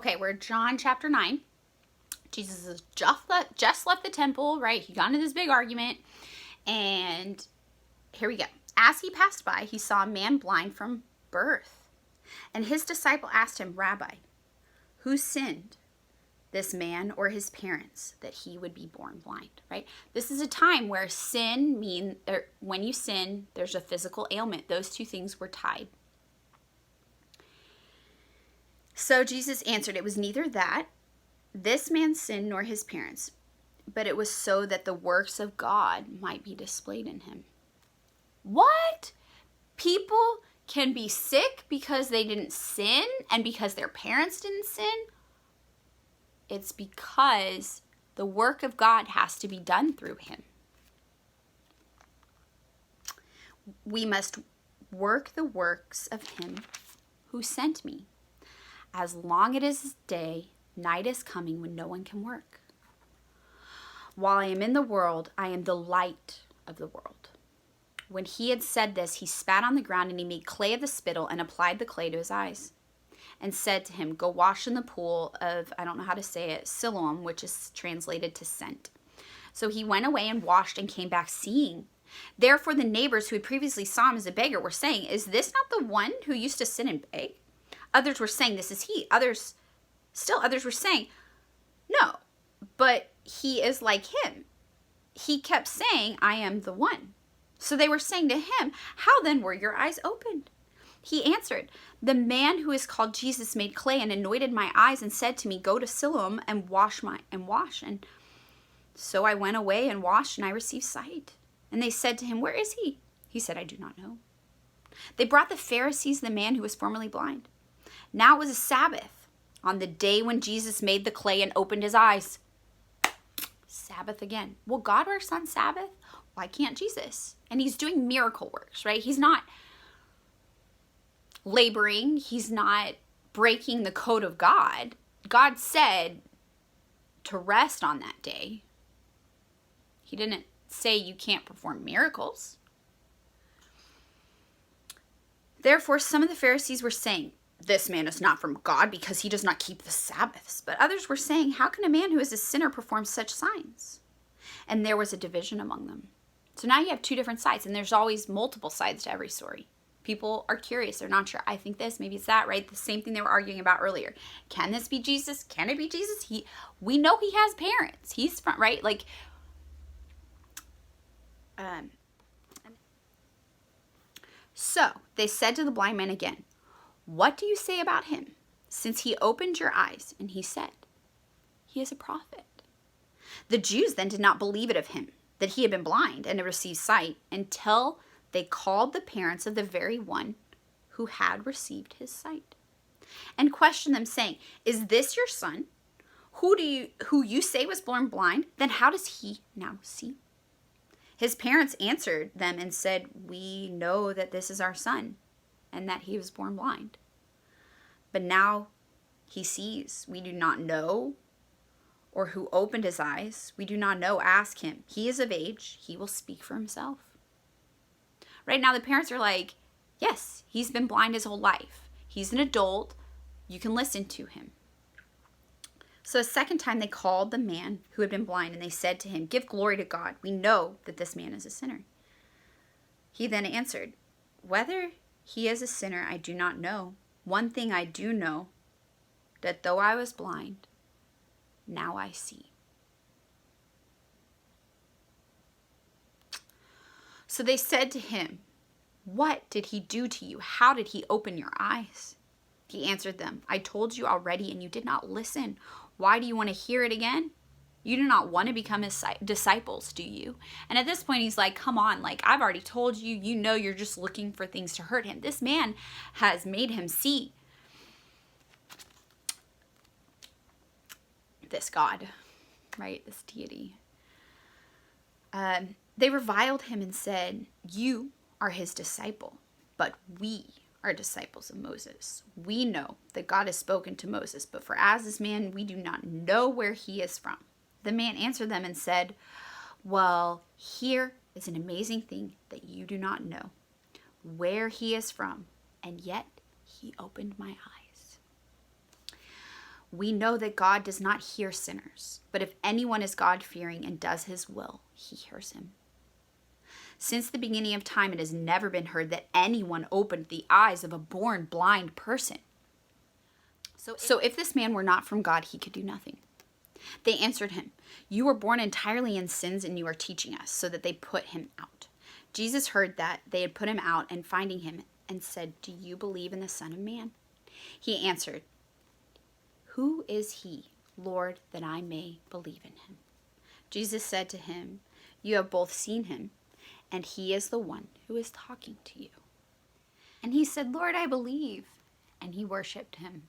Okay, we're at John chapter 9. Jesus has just left the temple, right? He got into this big argument. And here we go. As he passed by, he saw a man blind from birth. And his disciple asked him, Rabbi, who sinned, this man or his parents, that he would be born blind, right? This is a time where when you sin, there's a physical ailment. Those two things were tied. So Jesus answered, it was neither that this man sinned nor his parents, but it was so that the works of God might be displayed in him. What? People can be sick because they didn't sin and because their parents didn't sin? It's because the work of God has to be done through him. We must work the works of him who sent me. As long as it is day, night is coming when no one can work. While I am in the world, I am the light of the world. When he had said this, he spat on the ground and he made clay of the spittle and applied the clay to his eyes and said to him, go wash in the pool of, I don't know how to say it, Siloam, which is translated to sent. So he went away and washed and came back seeing. Therefore the neighbors who had previously saw him as a beggar were saying, is this not the one who used to sin and beg? Others were saying, this is he. Others were saying, no, but he is like him. He kept saying, I am the one. So they were saying to him, how then were your eyes opened? He answered, the man who is called Jesus made clay and anointed my eyes and said to me, go to Siloam and wash. And so I went away and washed and I received sight. And they said to him, where is he? He said, I do not know. They brought the Pharisees the man who was formerly blind. Now it was a Sabbath, on the day when Jesus made the clay and opened his eyes. Sabbath again. Well, God works on Sabbath. Why can't Jesus? And he's doing miracle works, right? He's not laboring. He's not breaking the code of God. God said to rest on that day. He didn't say you can't perform miracles. Therefore, some of the Pharisees were saying, this man is not from God because he does not keep the Sabbaths. But others were saying, how can a man who is a sinner perform such signs? And there was a division among them. So now you have two different sides, and there's always multiple sides to every story. People are curious. They're not sure. I think this, maybe it's that, right? The same thing they were arguing about earlier. Can this be Jesus? Can it be Jesus? We know he has parents. He's from, right? Like, so they said to the blind man again, what do you say about him? Since he opened your eyes, and he said, he is a prophet. The Jews then did not believe it of him, that he had been blind and had received sight, until they called the parents of the very one who had received his sight, and questioned them, saying, is this your son, who you say was born blind? Then how does he now see? His parents answered them and said, we know that this is our son, and that he was born blind. But now he sees. We do not know, or who opened his eyes. We do not know. Ask him. He is of age. He will speak for himself. Right now the parents are like, yes, he's been blind his whole life. He's an adult. You can listen to him. So a second time they called the man who had been blind, and they said to him, give glory to God. We know that this man is a sinner. He then answered, whether he is a sinner, I do not know. One thing I do know, that though I was blind, now I see. So they said to him, what did he do to you? How did he open your eyes? He answered them, I told you already, and you did not listen. Why do you want to hear it again? You do not want to become his disciples, do you? And at this point, he's like, come on, like, I've already told you, you know you're just looking for things to hurt him. This man has made him see. This God, right? This deity. They reviled him and said, you are his disciple, but we are disciples of Moses. We know that God has spoken to Moses, but for as this man, we do not know where he is from. The man answered them and said, well, here is an amazing thing that you do not know, where he is from, and yet he opened my eyes. We know that God does not hear sinners, but if anyone is God-fearing and does his will, he hears him. Since the beginning of time, it has never been heard that anyone opened the eyes of a born blind person. So if this man were not from God, he could do nothing. They answered him, "You were born entirely in sins, and you are teaching us," so that they put him out. Jesus heard that they had put him out, and finding him, and said, "Do you believe in the Son of Man?" He answered, "Who is he, Lord, that I may believe in him?" Jesus said to him, "You have both seen him, and he is the one who is talking to you." And he said, "Lord, I believe." And he worshipped him.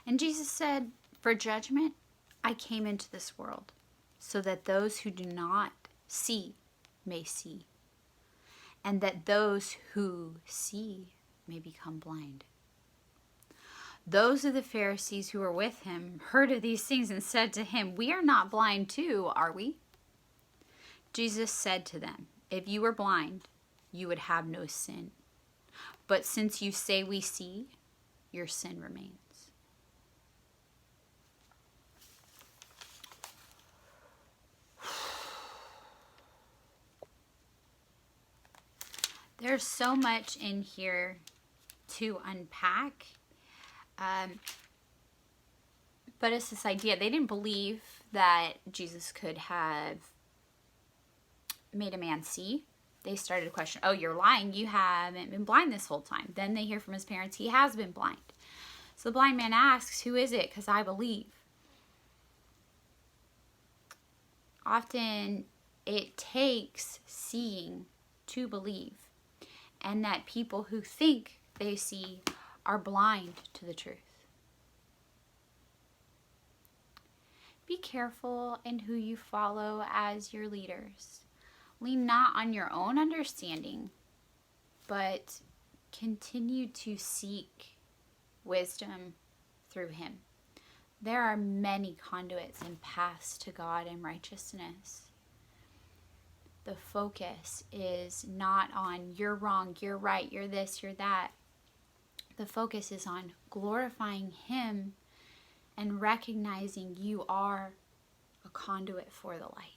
And Jesus said, "For judgment I came into this world, so that those who do not see may see, and that those who see may become blind." Those of the Pharisees who were with him heard of these things and said to him, "We are not blind too, are we?" Jesus said to them, "If you were blind, you would have no sin. But since you say we see, your sin remains." There's so much in here to unpack. But it's this idea. They didn't believe that Jesus could have made a man see. They started to question, "Oh, you're lying. You haven't been blind this whole time." Then they hear from his parents, he has been blind. So the blind man asks, "Who is it? Because I believe." Often it takes seeing to believe, and that people who think they see are blind to the truth. Be careful in who you follow as your leaders. Lean not on your own understanding, but continue to seek wisdom through him. There are many conduits and paths to God and righteousness. The focus is not on you're wrong, you're right, you're this, you're that. The focus is on glorifying him and recognizing you are a conduit for the light.